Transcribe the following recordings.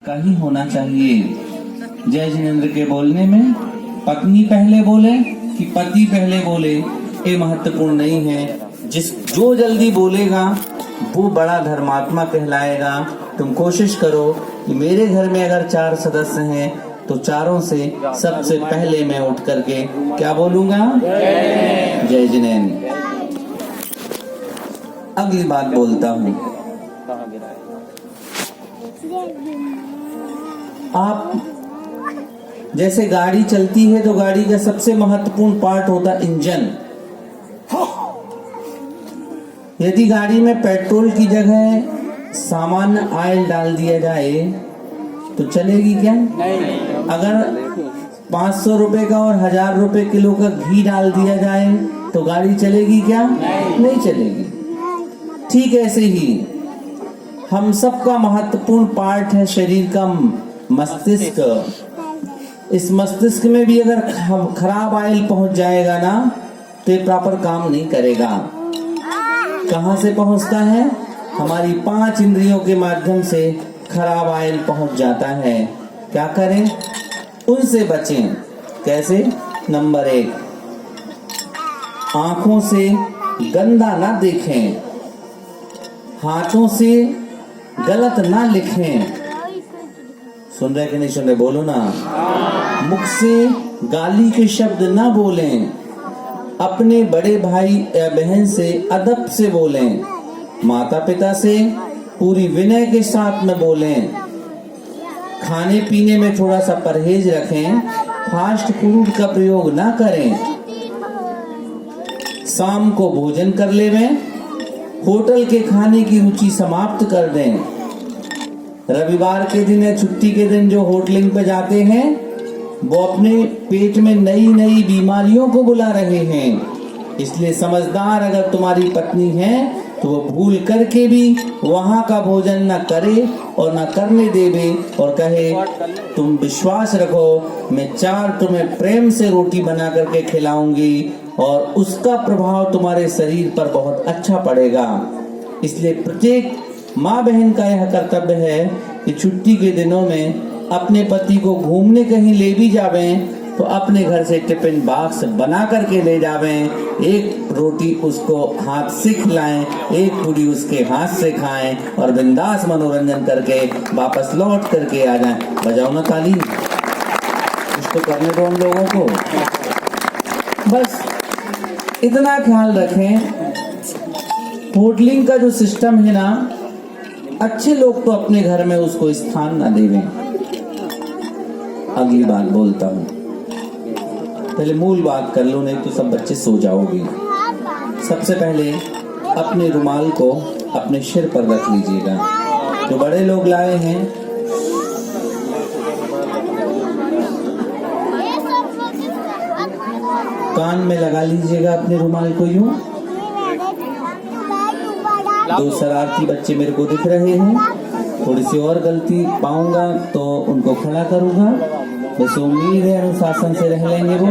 का ही होना चाहिए। जय जिनेंद्र के बोलने में पत्नी पहले बोले कि पति पहले बोले, ये महत्वपूर्ण नहीं है। जो जल्दी बोलेगा वो बड़ा धर्मात्मा कहलाएगा। तुम कोशिश करो कि मेरे घर में अगर 4 सदस्य हैं तो चारों से सबसे पहले मैं उठ करके क्या बोलूंगा? जय जिनेंद्र। अगली बात बोलता हूँ। आप जैसे गाड़ी चलती है तो गाड़ी का सबसे महत्वपूर्ण पार्ट होता है इंजन। यदि गाड़ी में पेट्रोल की जगह सामान्य ऑयल डाल दिया जाए तो चलेगी क्या? नहीं। अगर 500 रुपए का और 1000 रुपए किलो का घी डाल दिया जाए तो गाड़ी चलेगी क्या? नहीं चलेगी। ठीक ऐसे ही हम सबका महत्वपूर्ण पार्ट है शरीर का मस्तिष्क। इस मस्तिष्क में भी अगर खराब ऑयल पहुंच जाएगा ना तो ये प्रॉपर काम नहीं करेगा। कहां से पहुंचता है? हमारी 5 इंद्रियों के माध्यम से खराब ऑयल पहुंच जाता है। क्या करें? उनसे बचें। कैसे? नंबर 1, आंखों से गंदा ना देखें, हाथों से गलत ना लिखें। सुन रहे कि नहीं सुन रहे? बोलो ना। मुख से गाली के शब्द ना बोलें, अपने बड़े भाई या बहन से अदब से बोलें, माता पिता से पूरी विनय के साथ में बोलें। खाने पीने में थोड़ा सा परहेज रखें, फास्ट फूड का प्रयोग ना करें। शाम को भोजन कर लेवें, होटल के खाने की रुचि समाप्त कर दें। रविवार के दिन या छुट्टी के दिन जो होटलिंग पे जाते हैं वो अपने पेट में नई नई बीमारियों को बुला रहे हैं। इसलिए समझदार अगर तुम्हारी पत्नी है तो वो भूल करके भी वहां का भोजन न करे और न करने देवे और कहे तुम विश्वास रखो मैं 4 तुम्हें प्रेम से रोटी बना करके खिलाऊंगी और उसका प्रभाव तुम्हारे शरीर पर बहुत अच्छा पड़ेगा। इसलिए प्रत्येक माँ बहन का यह कर्तव्य है कि छुट्टी के दिनों में अपने पति को घूमने कहीं ले भी जावें तो अपने घर से टिफिन बॉक्स बना करके ले जावें। एक रोटी उसको हाथ से खिलाएं, एक पूरी उसके हाथ से खाएं और बिंदास मनोरंजन करके वापस लौट करके आ जाएं। बजाओ ना ताली, कुछ तो करने दो हम लोगों को। बस इतना ख्याल रखें, होटलिंग का जो सिस्टम है ना, अच्छे लोग तो अपने घर में उसको स्थान ना देवें। अगली बात बोलता हूँ, पहले मूल बात कर लो नहीं तो सब बच्चे सो जाओगे। सबसे पहले अपने रुमाल को अपने सिर पर रख लीजिएगा। जो बड़े लोग लाए हैं कान में लगा लीजिएगा अपने रुमाल को यूं। 2 शरारती बच्चे मेरे को दिख रहे हैं, थोड़ी सी और गलती पाऊंगा तो उनको खड़ा करूंगा। वैसे उम्मीद है अनुशासन से रह लेंगे वो।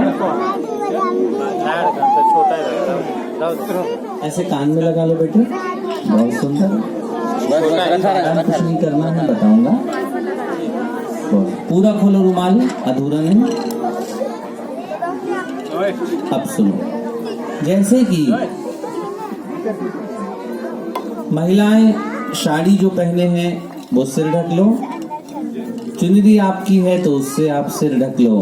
ऐसे कान में लगा लो बेटे, बहुत सुंदर। कुछ नहीं करना है, बताऊंगा। पूरा खोलो रुमाल, अधूरा नहीं। अब सुनो, जैसे कि महिलाएं साड़ी जो पहने हैं वो सिर ढक लो, चुनरी आपकी है तो उससे आप सिर ढक लो।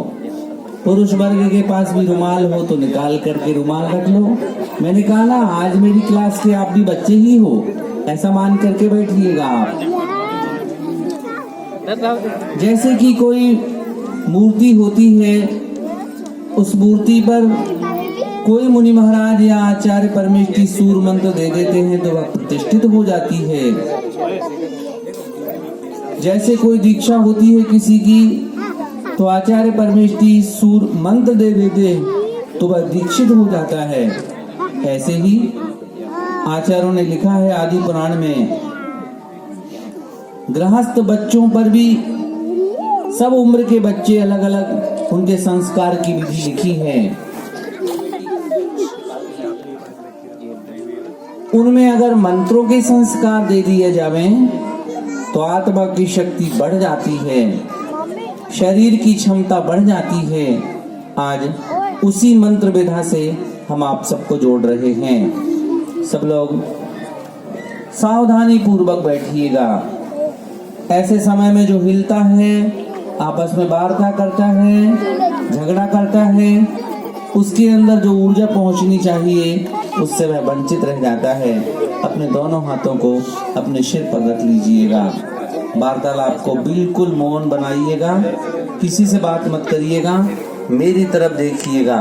पुरुष वर्ग के पास भी रुमाल हो तो निकाल करके रुमाल रख लो। मैंने कहा ना आज मेरी क्लास के आप भी बच्चे ही हो, ऐसा मान करके बैठिएगा आप। जैसे कि कोई मूर्ति होती है, उस मूर्ति पर कोई मुनि महाराज या आचार्य परमेष्ठी सूर मंत्र दे देते हैं तो वह प्रतिष्ठित हो जाती है। जैसे कोई दीक्षा होती है किसी की तो आचार्य परमेष्ठी सूर मंत्र दे देते तो वह दीक्षित हो जाता है। ऐसे ही आचार्यों ने लिखा है आदि पुराण में, गृहस्थ बच्चों पर भी सब उम्र के बच्चे अलग अलग उनके संस्कार की विधि लिखी है। उनमें अगर मंत्रों के संस्कार दे दिए जावें तो आत्मा की शक्ति बढ़ जाती है, शरीर की क्षमता बढ़ जाती है। आज उसी मंत्र विधा से हम आप सबको जोड़ रहे हैं। सब लोग सावधानी पूर्वक बैठिएगा। ऐसे समय में जो हिलता है, आपस में वार्ता करता है, झगड़ा करता है, उसके अंदर जो ऊर्जा पहुंचनी चाहिए उससे वह वंचित रह जाता है। अपने दोनों हाथों को अपने सिर पर रख लीजिएगा। वार्तालाप को बिल्कुल मौन बनाइएगा, किसी से बात मत करिएगा, मेरी तरफ देखिएगा।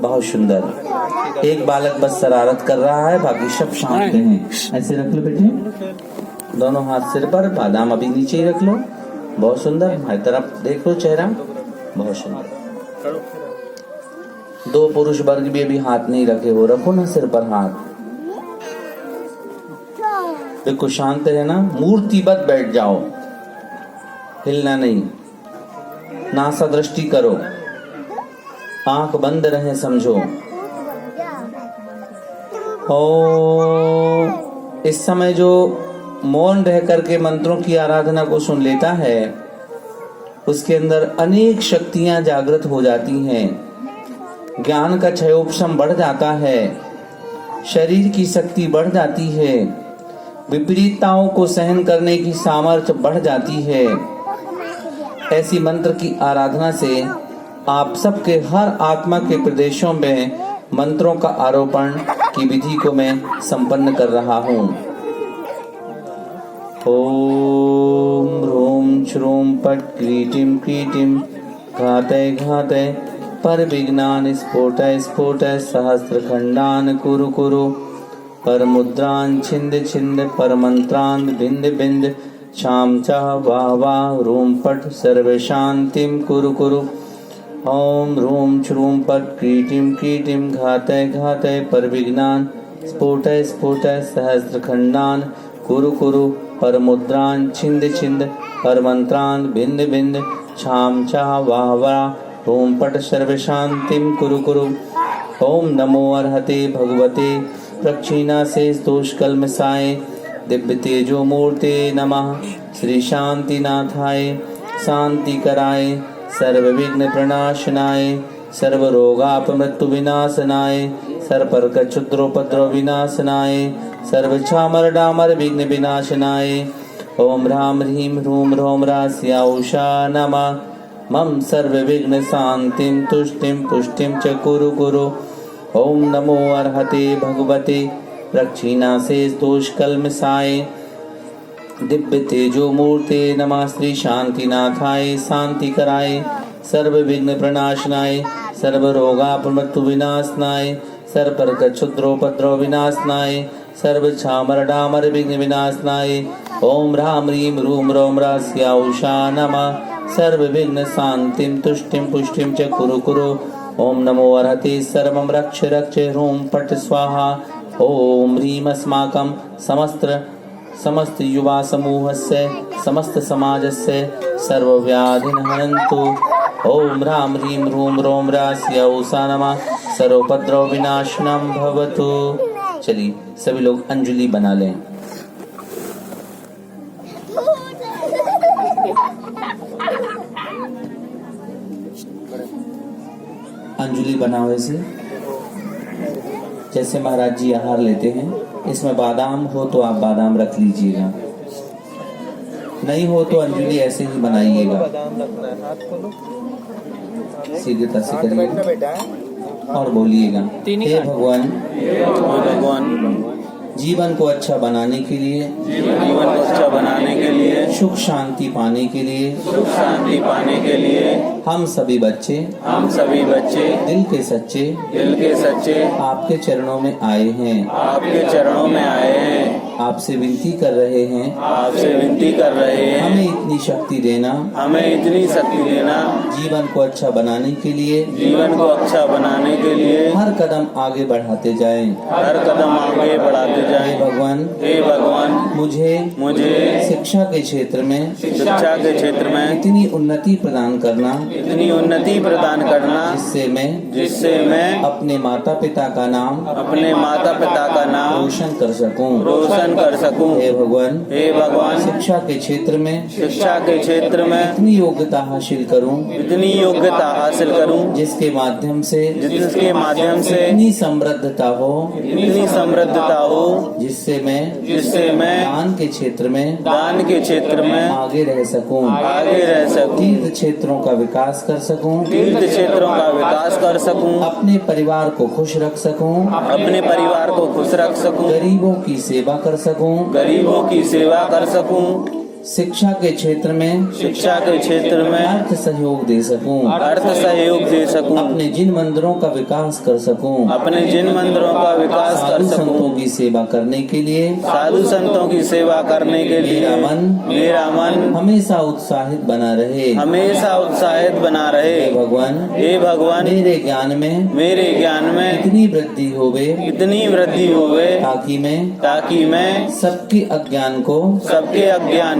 बहुत सुंदर। एक बालक बस शरारत कर रहा है, बाकी सब शांत हैं। ऐसे रख लो बेटे, दोनों हाथ सिर पर, बादाम अभी नीचे ही रख लो। बहुत सुंदर। हमारी तरफ देख लो चेहरा, बहुत सुंदर। दो पुरुष वर्ग भी अभी हाथ नहीं रखे हो, रखो ना सिर पर हाथ। देखो शांत है ना, मूर्तिवत बैठ जाओ, हिलना नहीं। नासा दृष्टि करो, आंख बंद रहे, समझो। इस समय जो मौन रह करके मंत्रों की आराधना को सुन लेता है, उसके अंदर अनेक शक्तियां जागृत हो जाती हैं। ज्ञान का क्षयोपशम बढ़ जाता है, शरीर की शक्ति बढ़ जाती है, विपरीतताओं को सहन करने की सामर्थ्य बढ़ जाती है। ऐसी मंत्र की आराधना से आप सबके हर आत्मा के प्रदेशों में मंत्रों का आरोपण की विधि को मैं संपन्न कर रहा हूँ। ओम ह्रूम श्रूम पट क्रीटिम क्रीटिम घातय घातय पर विघ्नान स्फोटय स्फोटय सहस्त्र खंडान कुरु कुरु पर मुद्रान छिंद छिंद पर मंत्रान बिंद बिंद शाम चाह वाह वाह रूम पट सर्व शांतिम कुरु कुरु। ओम ह्रूम श्रूम पट क्रीटिम क्रीटिम घातय घातय पर विघ्नान स्फोटय स्फोटय सहस्त्र खंडान कुरु कुरु पर मुद्रान छिंद छिंद पर मंत्रान बिंद बिंद छाम चाह वाह वाह ओम पट सर्व शांतिम कुरु कुरु। ओम नमो अर्हते भगवते प्रक्षिणा से दोष कलमसाय दिव्य तेजो मूर्ते नमः। श्री शांतिनाथाय शांति कराय सर्व विघ्न प्रणाशनाय सर्व रोगापमृत्यु विनाशनाय सर्पर क्षुद्रोपद्रव विनाशनाय सर्व छामर डामर विघ्न विनाशनाय। ओम ह्राम ह्रीम ह्रूम ह्रौम रास्या उषा नमः। मम सर्व विघ्न शांतिम तुष्टिम पुष्टिम च कुरु कुरु। ओम नमो अर्हते भगवते प्रक्षिणा से दोष कलमसाय दिव्य तेजो मूर्ते नमः। श्री शांतिनाथाय शांति कराय सर्व विघ्न प्रणाशनाय सर्व रोगापमृत्यु विनाशनाय सर्पर क्षुद्रोपद्रव विनाशनाय सर्व छामर डामर विघ्न विनाशनाय। ओम ह्राम ह्रीम ह्रूम ह्रौम रास्या उषा नमः। सर्व विघ्न शांतिम तुष्टिम पुष्टिम च कुरु कुरु। ओम नमो अर्हते सर्वं रक्ष रक्ष ह्रूम पट स्वाहा। ओम ह्रीम अस्माकं समस्त युवा समूहस्य समस्त समाजस्य सर्वव्याधिन हरन्तु। ओम ह्राम ह्रीम ह्रूम ह्रौम रास्या उषा नमः। सर्वोपद्रव विनाशनम भवतु। चलिए सभी लोग अंजलि बना लें। अंजलि बनावे से जैसे महाराज जी आहार लेते हैं, इसमें बादाम हो तो आप बादाम रख लीजिएगा, नहीं हो तो अंजलि ऐसे ही बनाइएगा। सीधे से करिएगा और बोलिएगा, हे भगवान जीवन को अच्छा बनाने के लिए, सुख शांति पाने के लिए, हम सभी बच्चे दिल के सच्चे आपके चरणों में आए हैं। आपसे विनती कर रहे हैं, हमें इतनी शक्ति देना, जीवन को अच्छा बनाने के लिए, हर कदम आगे बढ़ाते जाएं। हे भगवान मुझे शिक्षा के क्षेत्र में इतनी उन्नति प्रदान करना, जिससे मैं अपने माता पिता का नाम रोशन कर सकूं। दर्शन कर सकूं। हे भगवान, हे भगवान, शिक्षा के क्षेत्र में शिक्षा के क्षेत्र में इतनी योग्यता हासिल करूं इतनी योग्यता हासिल करूं जिसके माध्यम से जिसके माध्यम से इतनी समृद्धता हो, इतनी समृद्धता हो जिससे मैं दान के क्षेत्र में आगे रह सकूं, तीर्थ क्षेत्रों का विकास कर सकूं, तीर्थ क्षेत्रों का विकास कर सकूं, अपने परिवार को खुश रख सकूं, अपने परिवार को खुश रख सकूं, गरीबों की सेवा कर सकूं, गरीबों की सेवा कर सकूं, शिक्षा के क्षेत्र में अर्थ सहयोग दे सकूं, अपने जिन मंदिरों का विकास कर सकूं, साधु संतों की सेवा करने के लिए मेरा मन हमेशा उत्साहित बना रहे। हे भगवान, मेरे ज्ञान में इतनी वृद्धि होवे ताकि मैं सबके अज्ञान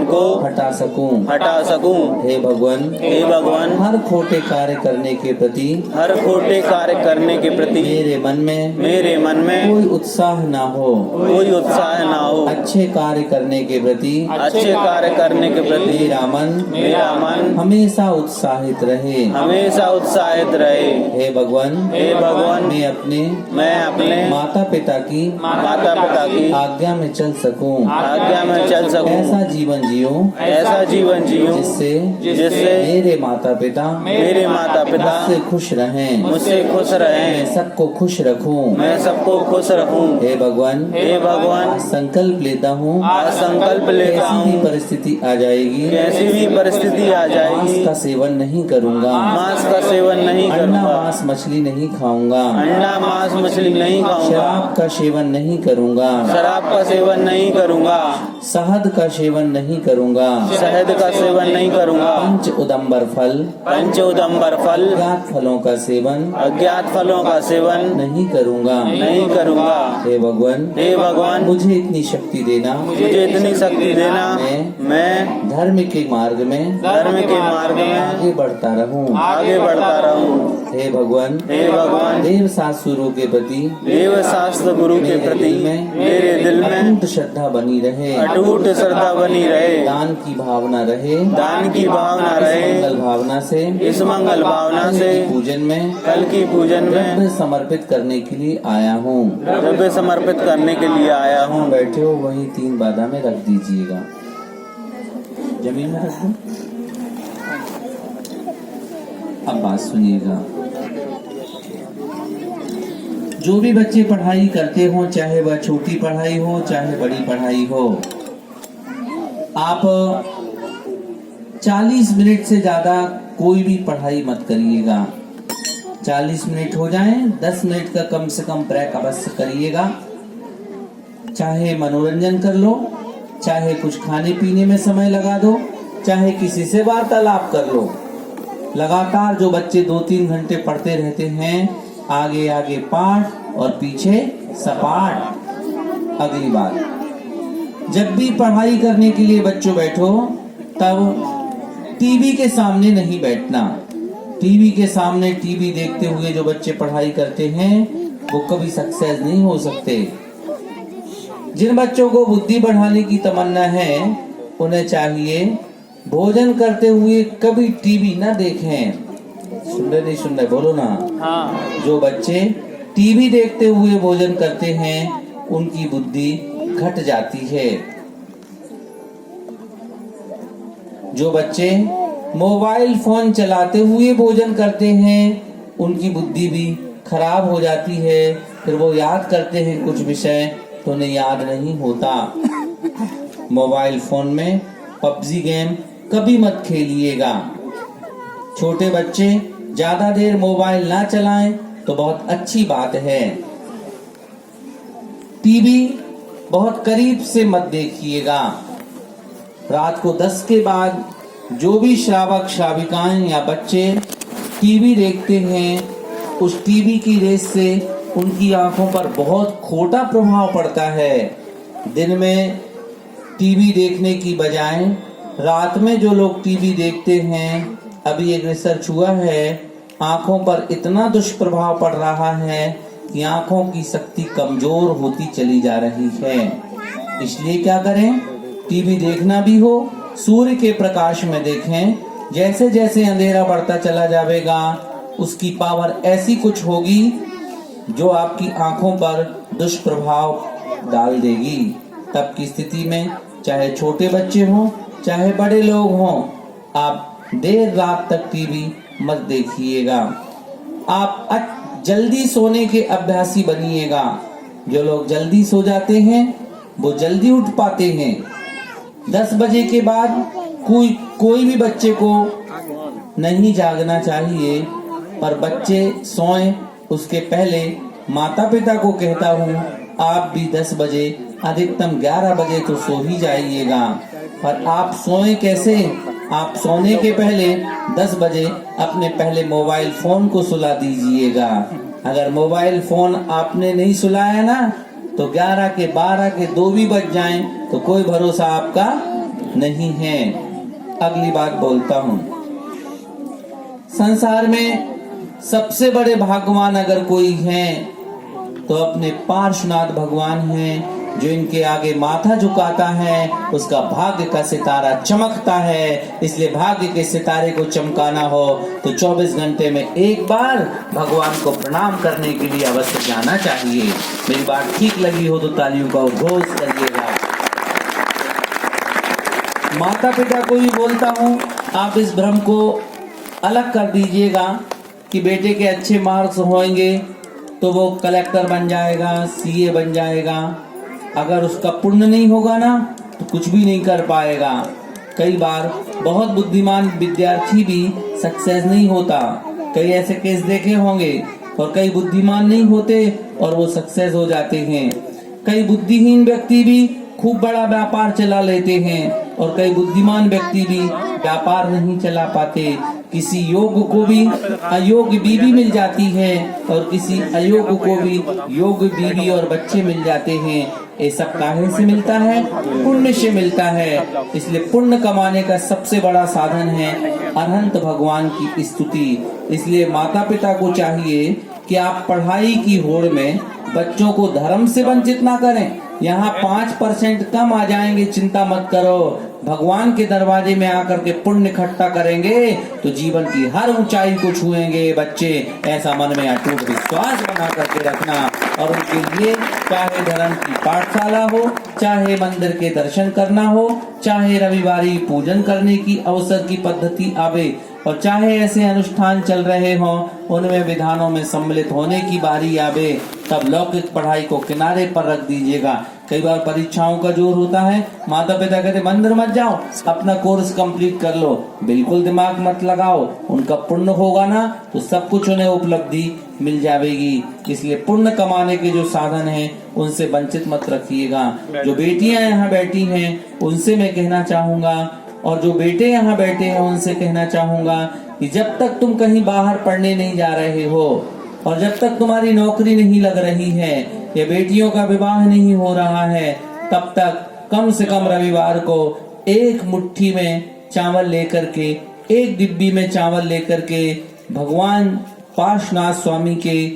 को हटा सकूं। हे भगवान, हर खोटे कार्य करने के प्रति मेरे मन में कोई उत्साह ना हो, अच्छे कार्य करने के प्रति मेरा मन हमेशा उत्साहित रहे। हे भगवान, मैं अपने माता पिता की आज्ञा में चल सकूं, ऐसा जीवन जियो जिससे मेरे माता पिता मुझसे खुश रहें, मैं सबको खुश रखूं। हे भगवान, आज संकल्प लेता हूँ, कैसी भी परिस्थिति आ जाएगी, मांस का सेवन नहीं करूँगा, अंडा मांस मछली नहीं खाऊंगा, शराब का सेवन नहीं करूँगा, शहद का सेवन नहीं करूँगा, पंच उदम्बर फल अज्ञात फलों का सेवन नहीं करूँगा। हे भगवान, मुझे इतनी शक्ति देना, मैं धर्म के मार्ग में आगे बढ़ता रहूं। हे भगवान, देव शास्त्रों के प्रति मेरे दिल में अटूट श्रद्धा बनी रहे, दान की भावना रहे, इस मंगल भावना से कल की पूजन में द्रव्य समर्पित करने के लिए आया हूँ। बैठे हो वही 3 बादामें रख दीजिएगा, जमीन में रख दो। अब बात सुनिएगा, जो भी बच्चे पढ़ाई करते हो, चाहे वह छोटी पढ़ाई हो चाहे बड़ी पढ़ाई हो, आप 40 मिनट से ज्यादा कोई भी पढ़ाई मत करिएगा। 40 मिनट हो जाएं, 10 मिनट का कम से कम ब्रेक अवश्य करिएगा। चाहे मनोरंजन कर लो, चाहे कुछ खाने पीने में समय लगा दो, चाहे किसी से वार्तालाप कर लो। लगातार जो बच्चे 2-3 घंटे पढ़ते रहते हैं, आगे आगे पाठ और पीछे सपाट। अगली बात, जब भी पढ़ाई करने के लिए बच्चों बैठो, तब टीवी के सामने नहीं बैठना। टीवी के सामने टीवी देखते हुए जो बच्चे पढ़ाई करते हैं, वो कभी सक्सेस नहीं हो सकते। जिन बच्चों को बुद्धि बढ़ाने की तमन्ना है, उन्हें चाहिए भोजन करते हुए कभी टीवी ना देखें। सुन रहे बोलो ना। हाँ। जो बच्चे टीवी देखते हुए भोजन करते हैं, उनकी बुद्धि घट जाती है। जो बच्चे मोबाइल फोन चलाते हुए भोजन करते हैं, उनकी बुद्धि भी खराब हो जाती है। फिर वो याद करते हैं कुछ विषय, तो उन्हें याद नहीं होता। मोबाइल फोन में पबजी गेम कभी मत खेलिएगा। छोटे बच्चे ज्यादा देर मोबाइल ना चलाएं तो बहुत अच्छी बात है। टीवी बहुत करीब से मत देखिएगा। रात को 10 के बाद जो भी श्रावक श्राविकाएं या बच्चे टीवी देखते हैं, उस टीवी की रेस से उनकी आंखों पर बहुत खोटा प्रभाव पड़ता है। दिन में टीवी देखने की बजाय रात में जो लोग टीवी देखते हैं, अभी एक रिसर्च हुआ है, आंखों पर इतना दुष्प्रभाव पड़ रहा है कि आंखों की शक्ति कमजोर होती चली जा रही है। इसलिए क्या करें, टीवी देखना भी हो सूर्य के प्रकाश में देखें। जैसे जैसे अंधेरा बढ़ता चला जाएगा उसकी पावर ऐसी कुछ होगी जो आपकी आंखों पर दुष्प्रभाव डाल देगी। तब की स्थिति में चाहे छोटे बच्चे हों चाहे बड़े लोग हों, आप देर रात तक टीवी मत देखिएगा। आप जल्दी सोने के अभ्यासी बनिएगा। जो लोग जल्दी सो जाते हैं वो जल्दी उठ पाते हैं। 10 बजे के बाद कोई भी बच्चे को नहीं जागना चाहिए, पर बच्चे सोएं उसके पहले माता पिता को कहता हूँ आप भी 10 बजे अधिकतम 11 बजे तो सो ही जाइएगा। पर आप सोएं कैसे, आप सोने के पहले 10 बजे अपने पहले मोबाइल फोन को सुला दीजिएगा। अगर मोबाइल फोन आपने नहीं सुलाया ना तो 11 के 12 के 2 भी बज जाएं तो कोई भरोसा आपका नहीं है। अगली बात बोलता हूँ, संसार में सबसे बड़े भगवान अगर कोई हैं तो अपने पार्श्वनाथ भगवान हैं। जो इनके आगे माथा झुकाता है उसका भाग्य का सितारा चमकता है। इसलिए भाग्य के सितारे को चमकाना हो तो 24 घंटे में एक बार भगवान को प्रणाम करने के लिए अवश्य जाना चाहिए। मेरी बात ठीक लगी हो तो तालियों का उद्घोष करिएगा। माता पिता को भी बोलता हूँ आप इस भ्रम को अलग कर दीजिएगा कि बेटे के अच्छे मार्क्स होंगे तो वो कलेक्टर बन जाएगा, सीए बन जाएगा। अगर उसका पुण्य नहीं होगा ना तो कुछ भी नहीं कर पाएगा। कई बार बहुत बुद्धिमान विद्यार्थी भी सक्सेस नहीं होता। कई ऐसे केस देखे होंगे, और कई बुद्धिमान नहीं होते और वो सक्सेस हो जाते हैं। कई बुद्धिहीन व्यक्ति भी खूब बड़ा व्यापार चला लेते हैं और कई बुद्धिमान व्यक्ति भी व्यापार नहीं चला पाते। किसी योग्य को भी अयोग्य बीवी मिल जाती है और किसी अयोग्य को भी योग्य बीवी और बच्चे मिल जाते हैं। ये सब काहे से मिलता है? पुण्य से मिलता है। इसलिए पुण्य कमाने का सबसे बड़ा साधन है अनंत भगवान की स्तुति। इसलिए माता पिता को चाहिए कि आप पढ़ाई की होड़ में बच्चों को धर्म से वंचित ना करें। यहाँ 5% कम आ जाएंगे, चिंता मत करो। भगवान के दरवाजे में आकर के पुण्य इकट्ठा करेंगे तो जीवन की हर ऊंचाई को छुएंगे बच्चे। ऐसा मन में अटूट विश्वास बना करके रखना। और उनके लिए चाहे धर्म की पाठशाला हो, चाहे मंदिर के दर्शन करना हो, चाहे रविवारी पूजन करने की अवसर की पद्धति आवे, और चाहे ऐसे अनुष्ठान चल रहे हों उनमें विधानों में सम्मिलित होने की बारी आवे, तब लौकिक पढ़ाई को किनारे पर रख दीजिएगा। कई बार परीक्षाओं का जोर होता है, माता पिता कहते मंदिर मत जाओ, अपना कोर्स कंप्लीट कर लो। बिल्कुल दिमाग मत लगाओ, उनका पुण्य होगा ना तो सब कुछ उन्हें उपलब्धि मिल जाएगी। इसलिए पुण्य कमाने के जो साधन हैं उनसे वंचित मत रखिएगा। जो बेटियां यहाँ बैठी हैं उनसे मैं कहना चाहूंगा, और जो बेटे यहाँ बैठे हैं उनसे कहना चाहूंगा कि जब तक तुम कहीं बाहर पढ़ने नहीं जा रहे हो और जब तक तुम्हारी नौकरी नहीं लग रही है या बेटियों का विवाह नहीं हो रहा है, तब तक कम से कम रविवार को एक मुट्ठी में चावल लेकर के, एक डिब्बी में चावल लेकर के भगवान पार्श्वनाथ स्वामी के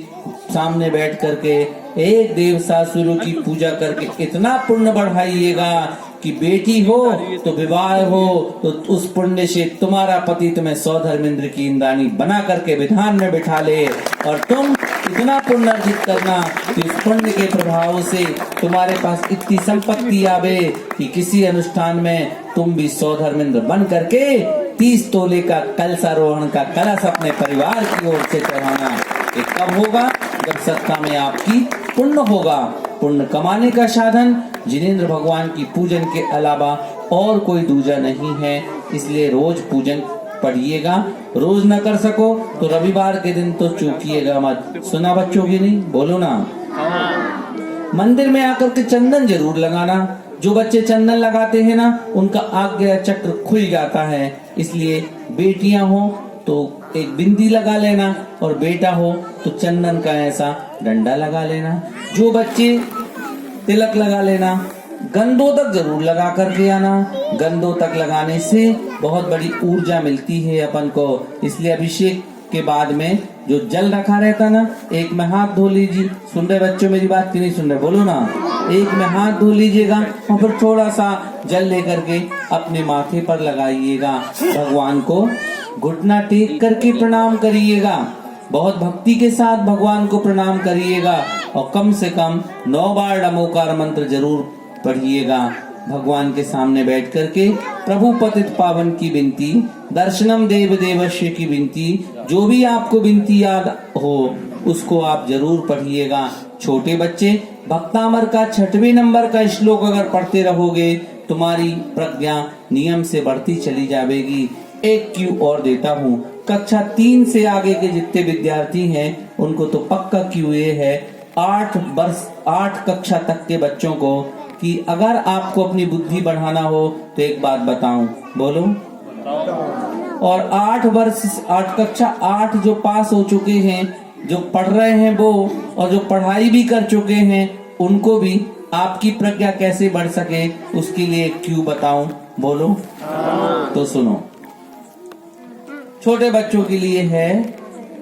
सामने बैठ करके एक देव सासुरों की पूजा करके इतना पुण्य बढ़ाइएगा कि बेटी हो तो विवाह हो तो उस पुण्य से तुम्हारा पति तुम्हें 100 धर्मेंद्र की इंद्राणी बना करके विधान में बिठा ले, और तुम इतना पुण्य अर्जित करना कि उस पुण्य के प्रभाव से तुम्हारे पास इतनी संपत्ति आवे कि किसी अनुष्ठान में तुम भी 100 धर्मेंद्र बन करके 30 तोले का कलशारोहण का कलश अपने परिवार की ओर से चढ़ाना। ये कब होगा? जब सत्ता में आपकी पुण्य होगा। पुण्य कमाने का साधन जिनेंद्र भगवान की पूजन के अलावा और कोई दूजा नहीं है। इसलिए रोज पूजन पढ़िएगा। रोज न कर सको तो रविवार के दिन तो चूकिएगा मत। सुना बच्चों की नहीं? बोलो ना। मंदिर में आकर के चंदन जरूर लगाना। जो बच्चे चंदन लगाते हैं ना उनका आज्ञा चक्र खुल जाता है। इसलिए बेटियां हो तो एक बिंदी लगा लेना और बेटा हो तो चंदन का ऐसा डंडा लगा लेना। जो बच्चे तिलक लगा लेना, गंदों तक जरूर लगा करके आना। गंदों तक लगाने से बहुत बड़ी ऊर्जा मिलती है अपन को। इसलिए अभिषेक उसके बाद में जो जल रखा रहता ना, एक में हाथ धो लीजिए। सुन रहे बच्चों मेरी बात की नहीं सुन रहे? बोलो ना। एक में हाथ धो लीजिएगा और फिर थोड़ा सा जल लेकर के अपने माथे पर लगाइएगा। भगवान को घुटना टेक करके प्रणाम करिएगा। बहुत भक्ति के साथ भगवान को प्रणाम करिएगा और कम से कम 9 बार नमोकार मंत्र जरूर पढ़िएगा। भगवान के सामने बैठ करके प्रभु पतित पावन की विनती, दर्शनम देव देवस्य की विनती, जो भी आपको विनती याद हो उसको आप जरूर पढ़िएगा। छोटे बच्चे भक्तामर का 6वें नंबर का श्लोक अगर पढ़ते रहोगे तुम्हारी प्रज्ञा नियम से बढ़ती चली जाएगी। एक क्यू और देता हूँ, कक्षा 3 से आगे के जितने विद्यार्थी हैं उनको तो पक्का क्यू ये है 8 कक्षा तक के बच्चों को कि अगर आपको अपनी बुद्धि बढ़ाना हो तो एक बात बताऊं, बोलो। और 8 कक्षा 8 जो पास हो चुके हैं, जो पढ़ रहे हैं वो, और जो पढ़ाई भी कर चुके हैं उनको भी आपकी प्रज्ञा कैसे बढ़ सके उसके लिए क्यों बताऊं, बोलो। तो सुनो, छोटे बच्चों के लिए है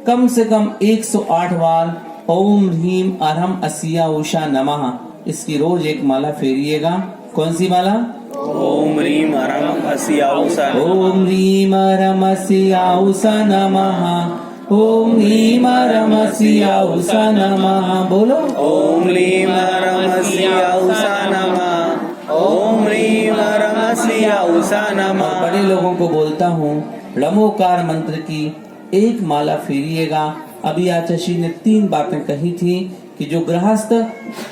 कम से कम 108 बार ओम ह्रीम अरहम अस्या उषा नमः, इसकी रोज एक माला फेरिएगा। कौन सी माला? ओम ह्रीम अरहम अस्या उषा नमः। ओम ह्रीम अरहम अस्या उषा नमः। ओम ह्रीम अरहम अस्या उषा नमः। बोलो। ओम ह्रीम अरहम अस्या उषा नमः। ओम ह्रीम अरहम अस्या उषा नमः। बड़े लोगों को बोलता हूँ नमोकार मंत्र की एक माला फेरिएगा। अभी आचार्य ने 3 बातें कही थी कि जो गृहस्थ,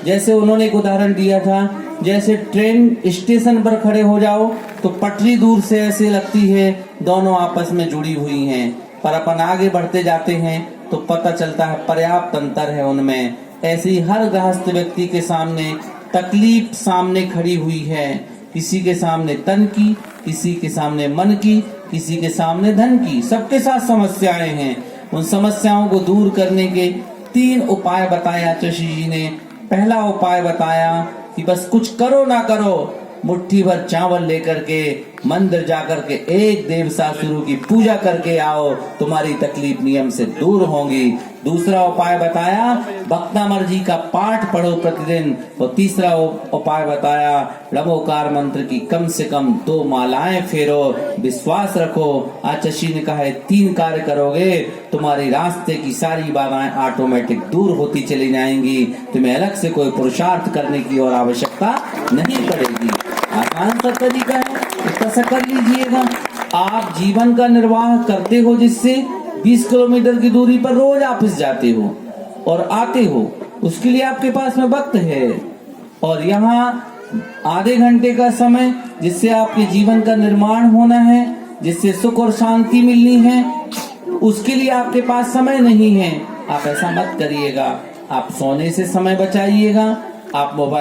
जैसे उन्होंने एक उदाहरण दिया था, जैसे ट्रेन स्टेशन पर खड़े हो जाओ तो पटरी दूर से ऐसे लगती है दोनों आपस में जुड़ी हुई हैं, पर अपन आगे बढ़ते जाते हैं तो पता चलता है पर्याप्त अंतर है उनमें। ऐसे ही हर गृहस्थ व्यक्ति के सामने तकलीफ सामने खड़ी हुई है, किसी के सामने तन की, किसी के सामने मन की, किसी के सामने धन की, सबके साथ समस्याएं हैं। उन समस्याओं को दूर करने के 3 उपाय बताए आचार्य जी ने। पहला उपाय बताया कि बस कुछ करो ना करो, मुट्ठी भर चावल लेकर के मंदिर जाकर के एक देवशास्त्रु की पूजा करके आओ, तुम्हारी तकलीफ नियम से दूर होंगी। दूसरा उपाय बताया भक्तामर जी का पाठ पढ़ो प्रतिदिन। और तीसरा उपाय बताया नमोकार मंत्र की कम से कम 2 मालाएं फेरो, विश्वास रखो। आचार्य जी ने कहा है 3 कार्य करोगे तुम्हारे रास्ते की सारी बाधाएं ऑटोमेटिक दूर होती चली जाएंगी, तुम्हें अलग से कोई पुरुषार्थ करने की और आवश्यकता नहीं पड़ेगी। आसान सा तरीका है, इसका सा कर लीजिएगा। आप जीवन का निर्वाह करते हो जिससे 20 किलोमीटर की दूरी पर रोज ऑफिस जाते हो और आते हो, उसके लिए आपके पास में वक्त है, और यहाँ आधे घंटे का समय जिससे आपके जीवन का निर्माण होना है, जिससे सुख और शांति मिलनी है, उसके लिए आपके पास समय नहीं है। आप ऐसा मत करिएगा, आप सोने से समय बचाइएगा, आप मोबाइल